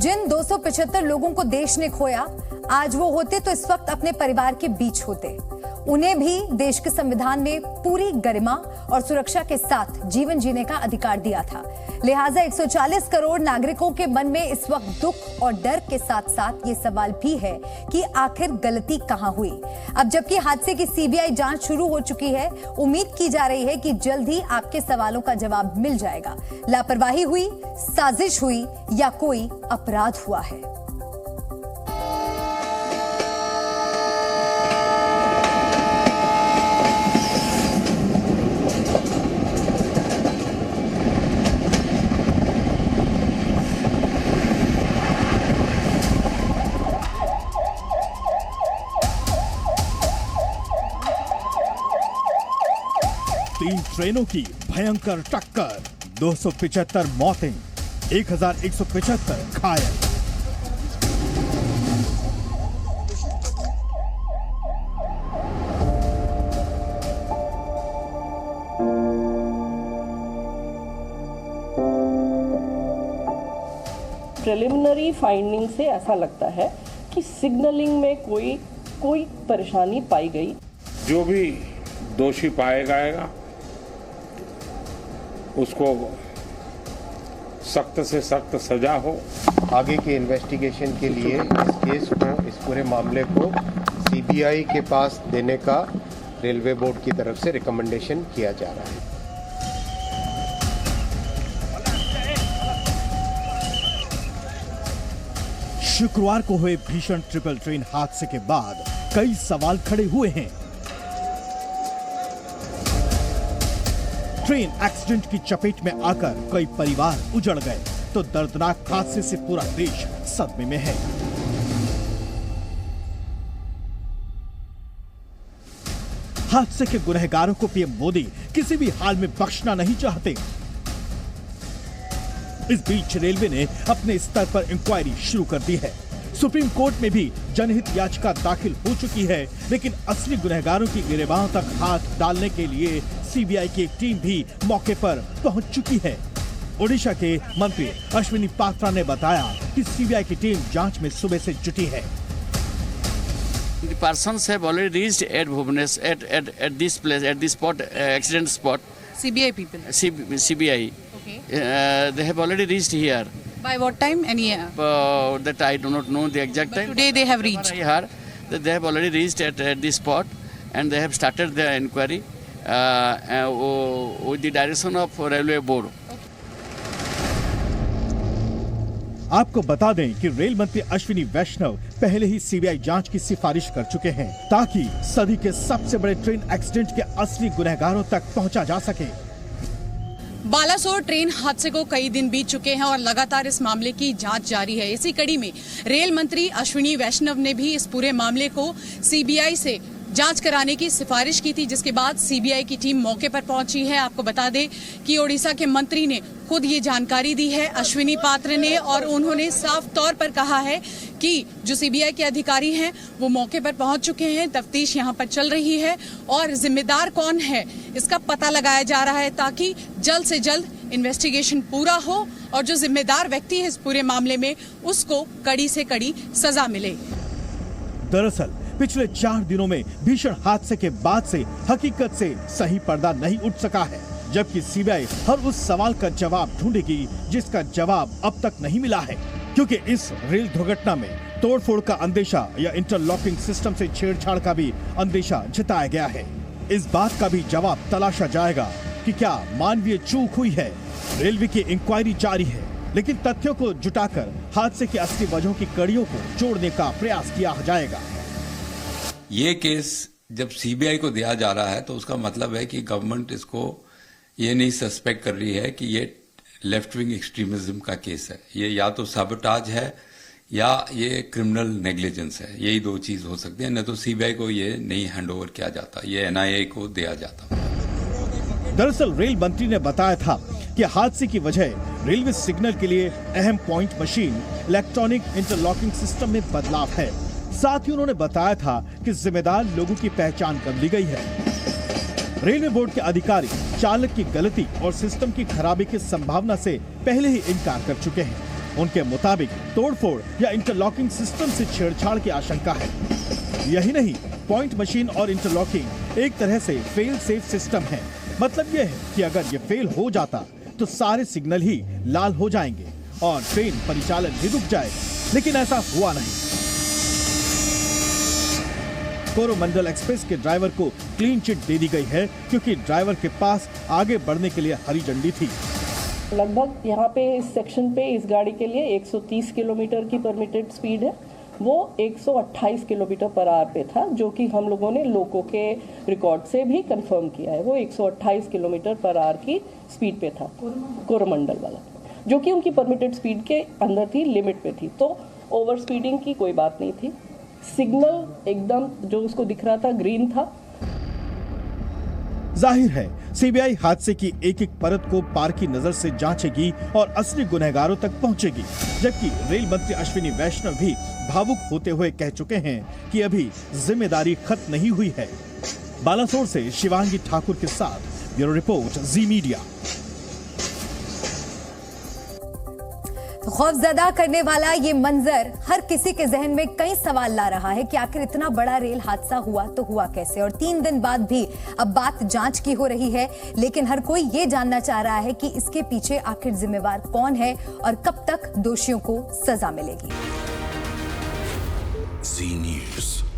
जिन 275 लोगों को देश ने खोया, आज वो होते तो इस वक्त अपने परिवार के बीच होते। उन्हें भी देश के संविधान ने पूरी गरिमा और सुरक्षा के साथ जीवन जीने का अधिकार दिया था। लिहाजा 140 करोड़ नागरिकों के मन में इस वक्त दुख और डर के साथ साथ ये सवाल भी है कि आखिर गलती कहां हुई। अब जबकि हादसे की सीबीआई जांच शुरू हो चुकी है, उम्मीद की जा रही है कि जल्द ही आपके सवालों का जवाब मिल जाएगा। लापरवाही हुई, साजिश हुई या कोई अपराध हुआ है? तीन ट्रेनों की भयंकर टक्कर, 275 मौतें, 1175 घायल। प्रिलिमिनरी फाइंडिंग से ऐसा लगता है कि सिग्नलिंग में कोई परेशानी पाई गई। जो भी दोषी पाया जाएगा उसको सख्त से सख्त सजा हो। आगे के इन्वेस्टिगेशन के लिए इस केस को, इस पूरे मामले को सीबीआई के पास देने का रेलवे बोर्ड की तरफ से रिकमेंडेशन किया जा रहा है। शुक्रवार को हुए भीषण ट्रिपल ट्रेन हादसे के बाद कई सवाल खड़े हुए हैं। ट्रेन एक्सीडेंट की चपेट में आकर कई परिवार उजड़ गए तो दर्दनाक हादसे से पूरा देश सदमे में है। हादसे के गुनहगारों को पीएम मोदी किसी भी हाल में बख्शना नहीं चाहते। इस बीच रेलवे ने अपने स्तर पर इंक्वायरी शुरू कर दी है। सुप्रीम कोर्ट में भी जनहित याचिका दाखिल हो चुकी है, लेकिन असली गुनहगारों की गिरबाहों तक हाथ डालने के लिए सीबीआई की एक टीम भी मौके पर पहुंच चुकी है। ओडिशा के मंत्री अश्विनी पात्रा ने बताया कि सीबीआई की टीम जांच में सुबह से जुटी है। The persons have already reached at Bhubaneswar at this place, at this spot, accident spot. CBI people. CBI. Okay. They have already reached here. By what time? Any? That I do not know the exact time. Today they have reached. I heard that they have already reached at this spot, and they have started their inquiry with the direction of Railway Board. आपको बता दें कि rail मंत्री अश्विनी वैष्णव पहले ही CBI जांच की सिफारिश कर चुके हैं ताकि सदी के सबसे बड़े ट्रेन एक्सीडेंट के असली गुनहगारों तक पहुंचा जा सके। बालासोर ट्रेन हादसे को कई दिन बीत चुके हैं और लगातार इस मामले की जांच जारी है। इसी कड़ी में रेल मंत्री अश्विनी वैष्णव ने भी इस पूरे मामले को सीबीआई से जांच कराने की सिफारिश की थी, जिसके बाद सीबीआई की टीम मौके पर पहुंची है। आपको बता दें कि ओडिशा के मंत्री ने खुद ये जानकारी दी है अश्विनी पात्र ने, और उन्होंने साफ तौर पर कहा है कि जो सीबीआई के अधिकारी हैं वो मौके पर पहुंच चुके हैं, तफ्तीश यहां पर चल रही है और जिम्मेदार कौन है इसका पता लगाया जा रहा है ताकि जल्द से जल्द इन्वेस्टिगेशन पूरा हो और जो जिम्मेदार व्यक्ति है इस पूरे मामले में उसको कड़ी से कड़ी सजा मिले। दरअसल पिछले 4 दिनों में भीषण हादसे के बाद से हकीकत से सही पर्दा नहीं उठ सका है, जबकि सीबीआई हर उस सवाल का जवाब ढूंढेगी जिसका जवाब अब तक नहीं मिला है, क्योंकि इस रेल दुर्घटना में तोड़फोड़ का अंदेशा या इंटरलॉकिंग सिस्टम से छेड़छाड़ का भी अंदेशा जताया गया है। इस बात का भी जवाब तलाशा जाएगा कि क्या मानवीय चूक हुई है। रेलवे की इंक्वायरी जारी है, लेकिन तथ्यों को जुटाकर हादसे की असली वजहों की कड़ियों को जोड़ने का प्रयास किया जाएगा। ये केस जब सीबीआई को दिया जा रहा है तो उसका मतलब है कि गवर्नमेंट इसको ये नहीं सस्पेक्ट कर रही है कि ये लेफ्ट विंग एक्सट्रीमिज्म का केस है। ये या तो साबोटाज है या ये क्रिमिनल नेग्लिजेंस है, यही 2 चीज हो सकती है। न तो सीबीआई को ये नहीं हैंडओवर किया जाता, ये एनआईए को दिया जाता। दरअसल रेल मंत्री ने बताया था कि हादसे की वजह रेलवे सिग्नल के लिए अहम point machine electronic interlocking system में बदलाव है। साथ ही उन्होंने बताया था कि जिम्मेदार लोगों की पहचान कर ली गई है। रेलवे बोर्ड के अधिकारी चालक की गलती और सिस्टम की खराबी की संभावना से पहले ही इनकार कर चुके हैं। उनके मुताबिक तोड़फोड़ या इंटरलॉकिंग सिस्टम से छेड़छाड़ की आशंका है। यही नहीं, पॉइंट मशीन और इंटरलॉकिंग एक तरह से फेल सेफ सिस्टम है। मतलब यह है कि अगर ये फेल हो जाता तो सारे सिग्नल ही लाल हो जाएंगे और ट्रेन परिचालन भी रुक जाएगा, लेकिन ऐसा हुआ नहीं। कोरोमंडल एक्सप्रेस के ड्राइवर को क्लीन चिट दे दी गई है क्योंकि ड्राइवर के पास आगे बढ़ने के लिए हरी झंडी थी। लगभग यहाँ पे इस सेक्शन पे इस गाड़ी के लिए 130 किलोमीटर की परमिटेड स्पीड है, वो 128 किलोमीटर पर आवर पे था, जो कि हम लोगों ने लोको के रिकॉर्ड से भी कंफर्म किया है। वो 128 किलोमीटर पर आवर की स्पीड पे था कोरोमंडल वाला, जो कि उनकी परमिटेड स्पीड के अंदर थी, लिमिट पे थी, तो ओवर स्पीडिंग की कोई बात नहीं थी। सिग्नल एकदम जो उसको दिख रहा था ग्रीन था। जाहिर है सीबीआई हादसे की एक एक परत को पार की नजर से जांचेगी और असली गुनहगारों तक पहुंचेगी, जबकि रेल मंत्री अश्विनी वैष्णव भी भावुक होते हुए कह चुके हैं कि अभी जिम्मेदारी खत्म नहीं हुई है। बालासोर से शिवांगी ठाकुर के साथ ब्यूरो रिपोर्ट, जी मीडिया। खौफजदा करने वाला ये मंजर हर किसी के जहन में कई सवाल ला रहा है कि आखिर इतना बड़ा रेल हादसा हुआ तो हुआ कैसे। और 3 दिन बाद भी अब बात जांच की हो रही है, लेकिन हर कोई ये जानना चाह रहा है कि इसके पीछे आखिर जिम्मेवार कौन है और कब तक दोषियों को सजा मिलेगी। जी न्यूज़।